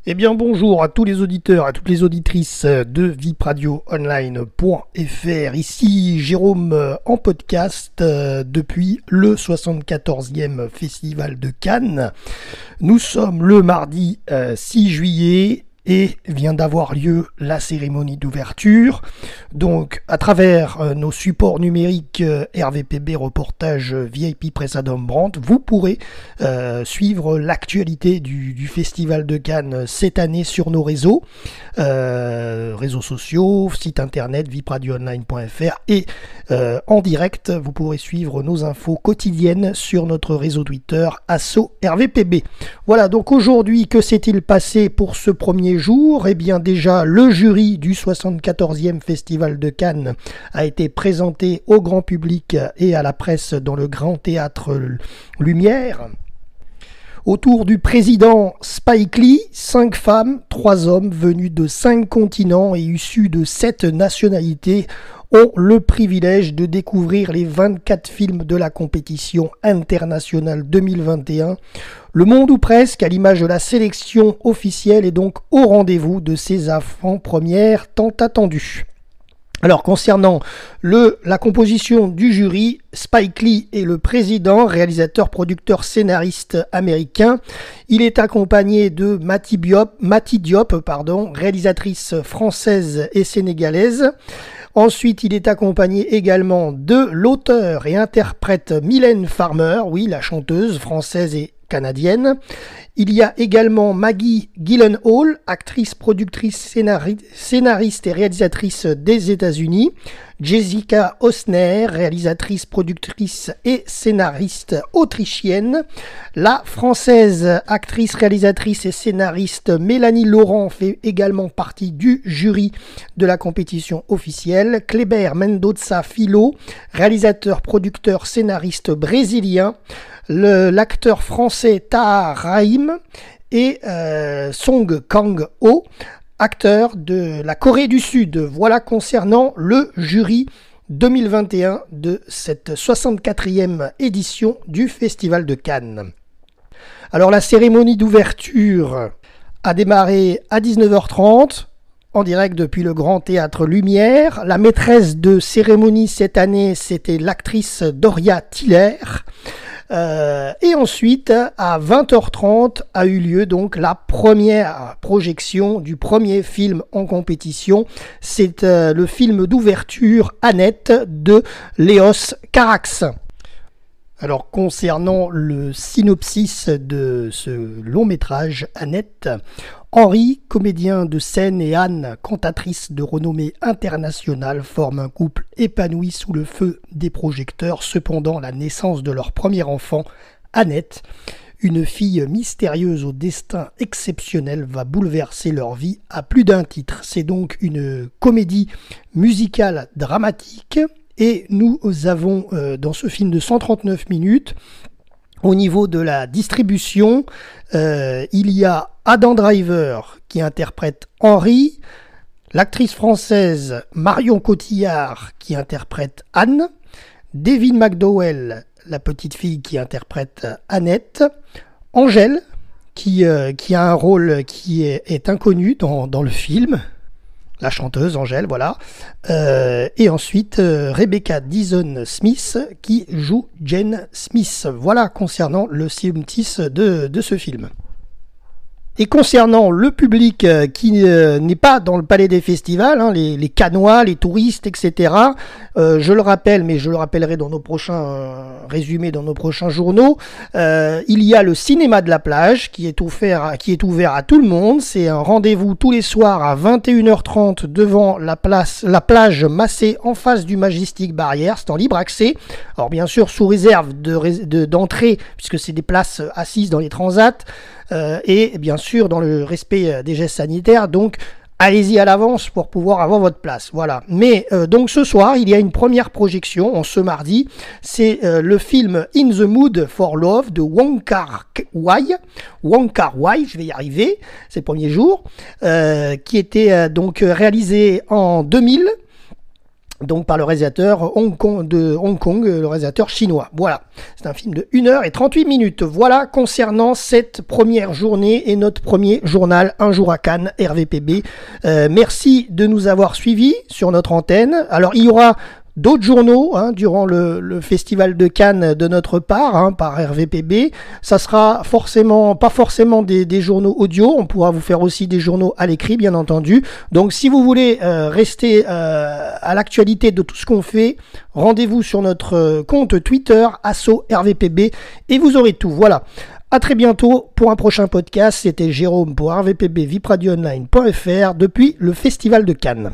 Eh bien bonjour à tous les auditeurs, à toutes les auditrices de vipradioonline.fr. Ici Jérôme en podcast depuis le 74e Festival de Cannes. Nous sommes le mardi 6 juillet et vient d'avoir lieu la cérémonie d'ouverture. Donc à travers nos supports numériques RVPB Reportage VIP Presse Adam Brandt, vous pourrez suivre l'actualité du Festival de Cannes cette année sur nos réseaux, réseaux sociaux, site internet vipradioonline.fr et en direct vous pourrez suivre nos infos quotidiennes sur notre réseau Twitter Asso RVPB. Voilà, donc aujourd'hui, que s'est-il passé pour ce premier jour? Eh bien déjà, le jury du 74e Festival de Cannes a été présenté au grand public et à la presse dans le Grand Théâtre Lumière. Autour du président Spike Lee, 5 femmes, 3 hommes venus de 5 continents et issus de 7 nationalités ont le privilège de découvrir les 24 films de la compétition internationale 2021. Le monde ou presque, à l'image de la sélection officielle, est donc au rendez-vous de ces avant-premières tant attendues. Alors concernant la composition du jury, Spike Lee est le président, réalisateur, producteur, scénariste américain. Il est accompagné de Mati Diop, réalisatrice française et sénégalaise. Ensuite, il est accompagné également de l'auteur et interprète Mylène Farmer, oui, la chanteuse française et canadienne. Il y a également Maggie Gyllenhaal, actrice, productrice, scénariste et réalisatrice des États-Unis. Jessica Osner, réalisatrice, productrice et scénariste autrichienne. La française, actrice, réalisatrice et scénariste Mélanie Laurent fait également partie du jury de la compétition officielle. Kleber Mendonça Filho, réalisateur, producteur, scénariste brésilien. L'acteur français Tahar Rahim et Song Kang-ho, acteur de la Corée du Sud. Voilà concernant le jury 2021 de cette 64e édition du Festival de Cannes. Alors la cérémonie d'ouverture a démarré à 19h30 en direct depuis le Grand Théâtre Lumière. La maîtresse de cérémonie cette année, c'était l'actrice Doria Tiller. Et ensuite, à 20h30, a eu lieu donc la première projection du premier film en compétition. C'est le film d'ouverture Annette de Léos Carax. Alors concernant le synopsis de ce long métrage Annette, Henri, comédien de scène, et Anne, cantatrice de renommée internationale, forment un couple épanoui sous le feu des projecteurs. Cependant, la naissance de leur premier enfant, Annette, une fille mystérieuse au destin exceptionnel, va bouleverser leur vie à plus d'un titre. C'est donc une comédie musicale dramatique et nous avons dans ce film de 139 minutes, au niveau de la distribution, il y a Adam Driver qui interprète Henri, l'actrice française Marion Cotillard qui interprète Anne, Devin McDowell, la petite fille qui interprète Annette, Angèle qui a un rôle qui est inconnu dans le film, la chanteuse Angèle, voilà. Et ensuite, Rebecca Deason-Smith qui joue Jane Smith. Voilà concernant le synopsis de ce film. Et concernant le public qui n'est pas dans le palais des festivals, hein, les Cannois, les touristes, etc., je le rappelle, mais je le rappellerai dans nos prochains résumés, dans nos prochains journaux, il y a le cinéma de la plage qui est ouvert à tout le monde. C'est un rendez-vous tous les soirs à 21h30 devant la plage Massé en face du Majestic Barrière. C'est en libre accès. Alors bien sûr sous réserve d'entrée, puisque c'est des places assises dans les transats. Et bien sûr dans le respect des gestes sanitaires, donc allez-y à l'avance pour pouvoir avoir votre place, voilà. Mais donc ce soir, il y a une première projection, en ce mardi, c'est le film In the Mood for Love de Wong Kar-wai, je vais y arriver, c'est le premier jour, qui était donc réalisé en 2000, donc par le réalisateur de Hong Kong, le réalisateur chinois. Voilà, c'est un film de 1h38. Voilà concernant cette première journée et notre premier journal Un jour à Cannes, RVPB. Merci de nous avoir suivis sur notre antenne. Alors il y aura d'autres journaux durant le festival de Cannes de notre part, par RVPB. Ça sera pas forcément des journaux audio, on pourra vous faire aussi des journaux à l'écrit bien entendu. Donc si vous voulez rester à l'actualité de tout ce qu'on fait, rendez-vous sur notre compte Twitter @RVPB et vous aurez tout. Voilà. À très bientôt pour un prochain podcast. C'était Jérôme pour RVPB, vipradioonline.fr depuis le festival de Cannes.